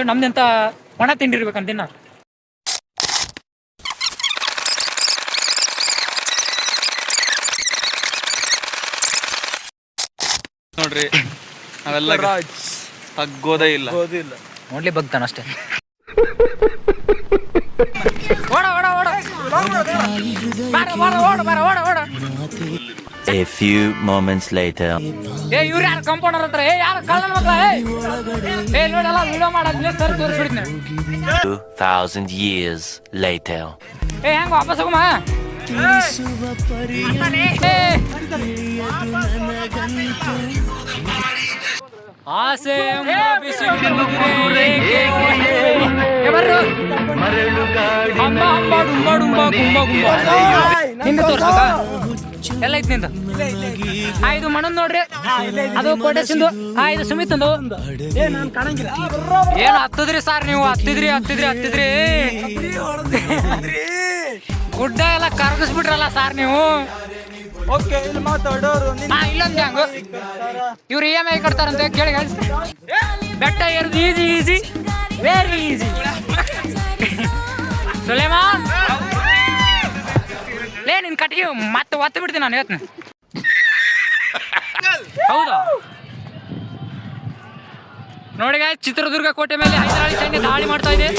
ನಮ್ದಂತ ಒಣ ತಿಂಡಿ ಇರ್ಬೇಕಂತ ನೋಡ್ರಿ ಅವೆಲ್ಲ ತಗ್ಗೋದೇ ಇಲ್ಲ ನೋಡ್ಲಿ ಬಗ್ತಾನ ಅಷ್ಟೇ. A few moments later. ಇವ್ರು ಯಾರು ಕಂಪೌಂಡರ್ ಹತ್ರ ಯಾರು ಕಳ್ಳನ ಮಕ್ಳ ನೋಡಲ್ಲ ವಿಡಿಯೋ ಮಾಡೋದ್ಲೆ ಸರ್ ತೋರಿಸ್ಬಿಡ್ತೀನಿ. 2000 years later. ಹೆಂಗ ವಾಪಸ್ ಹೋಗಮ್ಮ. ಆಸೆ ಹಿಂದೆ ತೋರ್ಸ್ಬೇಕಾ ಎಲ್ಲ ಐತಿ ನಿಂದ. ಇದು ಮಣ್ಣನ್ ನೋಡ್ರಿ, ಅದು ಕೋಟೆ ಸಿಂಧು, ಇದು ಸುಮಿತ್ ಅಂದು. ಏನು ಹತ್ತದ್ರಿ ಸಾರ್ ನೀವು? ಹತ್ತಿದ್ರಿ ಗುಡ್ಡ ಎಲ್ಲ ಕರಗಿಸ್ಬಿಟ್ರಲ್ಲ ಸಾರ್ ನೀವು. ಇಲ್ಲೊಂದು ಹಂಗ ಇವ್ರು EMI ಕಟ್ತಾರಂತೆ ಕೇಳಿ. ಬೆಟ್ಟ ಏರುದು ಈಸಿ ವೆರಿ ಈಸಿ. ಸುಲೇಮಾನ್ ನಿನ್ ಕಟ್ಟಿಗೆ ಮತ್ತೆ ಒತ್ತು ಬಿಡ್ತೀನಿ ನಾನು ಹೇಳ್ತೀನಿ. ಹೌದಾ ನೋಡಿ ಚಿತ್ರದುರ್ಗ ಕೋಟೆ ಮೇಲೆ ಹೈದರಾಳಿ ಸೈನ್ಯ ದಾಳಿ ಮಾಡ್ತಾ ಇದೆ.